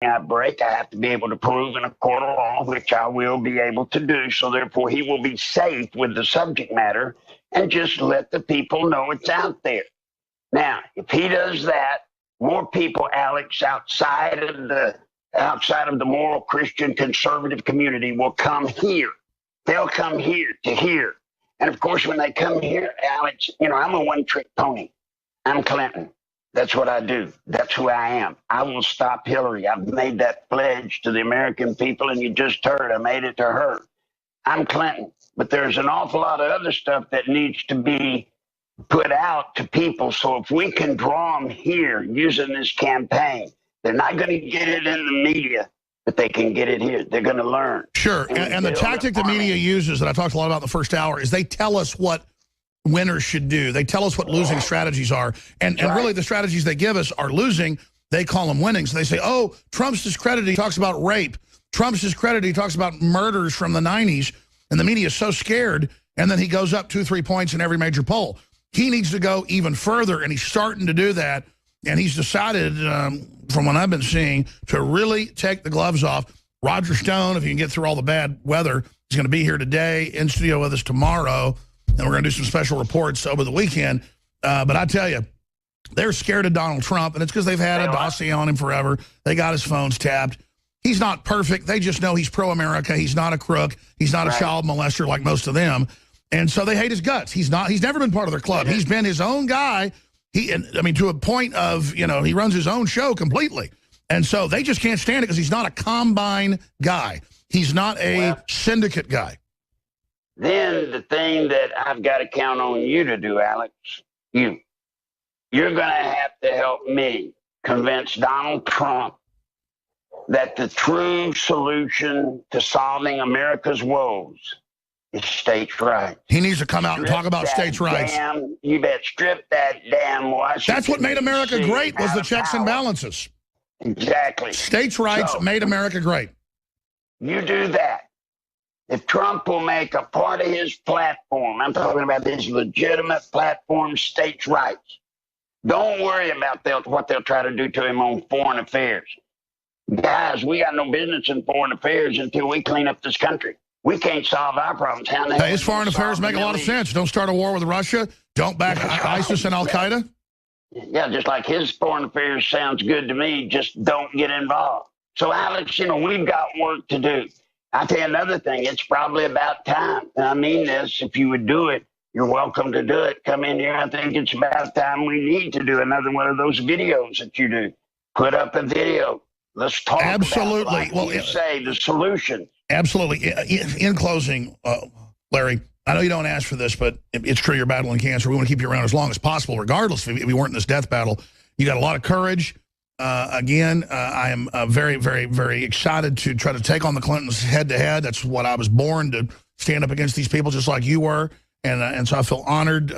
outbreak, I have to be able to prove in a court of law, which I will be able to do. So therefore, he will be safe with the subject matter and just let the people know it's out there. Now, if he does that, more people, Alex, outside of the moral Christian conservative community will come here. They'll come here to hear. And of course, when they come here, Alex, I'm a one-trick pony. I'm Clinton. That's what I do. That's who I am. I will stop Hillary. I've made that pledge to the American people, and you just heard I made it to her. I'm Clinton. But there's an awful lot of other stuff that needs to be put out to people. So if we can draw them here using this campaign, they're not going to get it in the media, but they can get it here. They're going to learn. Sure. And the tactic the media uses that I talked a lot about in the first hour is they tell us what winners should do. They tell us what losing strategies are. And really the strategies they give us are losing. They call them winning. So they say, oh, Trump's discredited. He talks about rape. Trump's discredited. He talks about murders from the 90s. And the media is so scared. And then he goes up 2-3 points in every major poll. He needs to go even further, and he's starting to do that. And he's decided, from what I've been seeing, to really take the gloves off. Roger Stone, if you can get through all the bad weather, he's going to be here today, in studio with us tomorrow. And we're going to do some special reports over the weekend. But I tell you, they're scared of Donald Trump, and it's because they've had a dossier on him forever. They got his phones tapped. He's not perfect. They just know he's pro-America. He's not a crook. He's not a child molester like most of them. And so they hate his guts. He's never been part of their club. He's been his own guy. To a point of, he runs his own show completely. And so they just can't stand it because he's not a combine guy. He's not a syndicate guy. Then the thing that I've got to count on you to do, Alex, you're going to have to help me convince Donald Trump that the true solution to solving America's woes is states' rights. He needs to come out and talk about states' rights. You bet, strip that damn Washington. That's what made America great, was the checks and balances. Exactly. States' rights made America great. You do that. If Trump will make a part of his platform, I'm talking about his legitimate platform, states' rights. Don't worry about what they'll try to do to him on foreign affairs. Guys, we got no business in foreign affairs until we clean up this country. We can't solve our problems. Hey, his foreign affairs make a lot of sense. Don't start a war with Russia. Don't back ISIS and Al-Qaeda. Yeah, just like his foreign affairs sounds good to me, just don't get involved. So, Alex, we've got work to do. I'll tell you another thing. It's probably about time. And I mean this. If you would do it, you're welcome to do it. Come in here. I think it's about time we need to do another one of those videos that you do. Put up a video. Let's talk about, like you say, the solution. Absolutely. In closing, Larry, I know you don't ask for this, but it's true you're battling cancer. We want to keep you around as long as possible, regardless if we weren't in this death battle. You got a lot of courage. Again, I am very, very, very excited to try to take on the Clintons head-to-head. That's what I was born to stand up against these people just like you were. And so I feel honored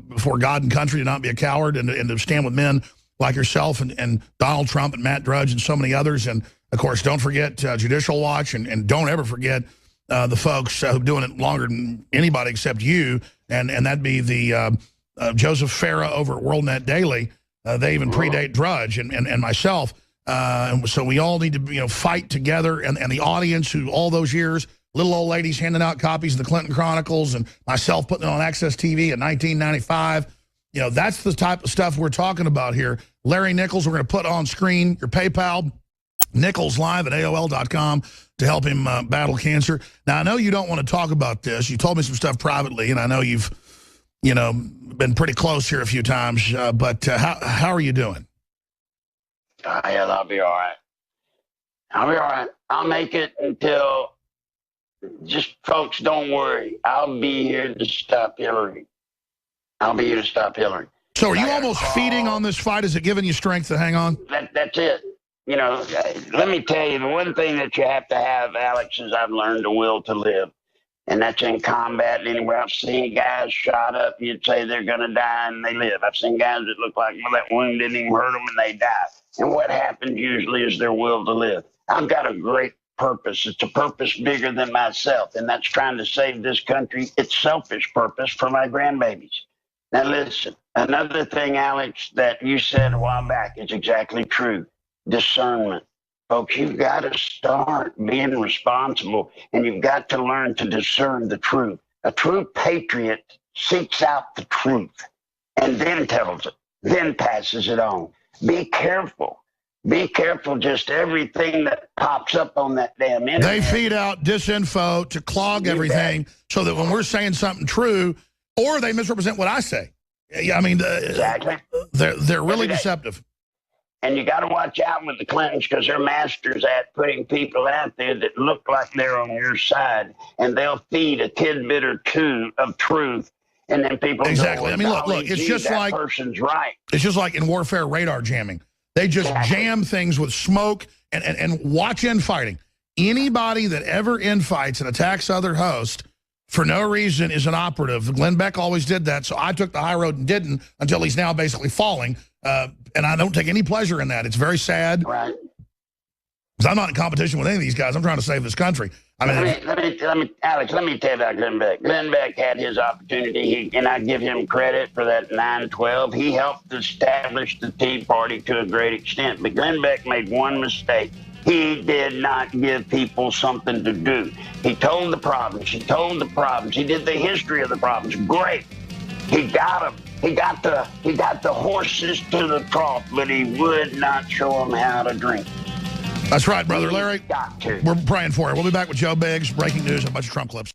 before God and country to not be a coward and to stand with men like yourself and Donald Trump and Matt Drudge and so many others. And, of course, don't forget Judicial Watch and don't ever forget the folks who are doing it longer than anybody except you. And that'd be the Joseph Farah over at WorldNet Daily. They even predate Drudge and myself. And so we all need to fight together. And the audience who all those years, little old ladies handing out copies of the Clinton Chronicles and myself putting it on Access TV in 1995. That's the type of stuff we're talking about here. Larry Nichols, we're going to put on screen your PayPal, Nichols live at AOL.com to help him battle cancer. Now, I know you don't want to talk about this. You told me some stuff privately, and I know you've, been pretty close here a few times. But how are you doing? I'll be all right. I'll be all right. I'll make it until, just folks, don't worry. I'll be here to stop Hillary. I'll be here to stop Hillary. So are you almost feeding on this fight? Is it giving you strength to hang on? That's it. Let me tell you, the one thing that you have to have, Alex, is I've learned the will to live. And that's in combat and anywhere. I've seen guys shot up, you'd say they're going to die, and they live. I've seen guys that look like, that wound didn't even hurt them, and they die. And what happens usually is their will to live. I've got a great purpose. It's a purpose bigger than myself, and that's trying to save this country. It's selfish purpose for my grandbabies. Now, listen, another thing, Alex, that you said a while back is exactly true. Discernment. Folks, you've got to start being responsible, and you've got to learn to discern the truth. A true patriot seeks out the truth and then tells it, then passes it on. Be careful. Be careful just everything that pops up on that damn internet. They feed out disinfo to clog everything so that when we're saying something true, or they misrepresent what I say. I mean, exactly. They're really deceptive. And you got to watch out with the Clintons because they're masters at putting people out there that look like they're on your side, and they'll feed a tidbit or two of truth, and then people exactly. Go, I mean, look, it's just that like person's right. It's just like in warfare radar jamming. They just jam things with smoke and watch infighting. Anybody that ever infights and attacks other hosts for no reason is an operative. Glenn Beck always did that, so I took the high road and didn't until he's now basically falling. And I don't take any pleasure in that. It's very sad. Right. Because I'm not in competition with any of these guys. I'm trying to save this country. I mean, Alex, let me tell you about Glenn Beck. Glenn Beck had his opportunity, and I give him credit for that 9/12. He helped establish the Tea Party to a great extent. But Glenn Beck made one mistake. He did not give people something to do. He told the problems. He told the problems. He did the history of the problems. Great. He got them. He got the horses to the trough, but he would not show them how to drink. That's right, Brother Larry. Got to. We're praying for it. We'll be back with Joe Biggs, breaking news, and a bunch of Trump clips.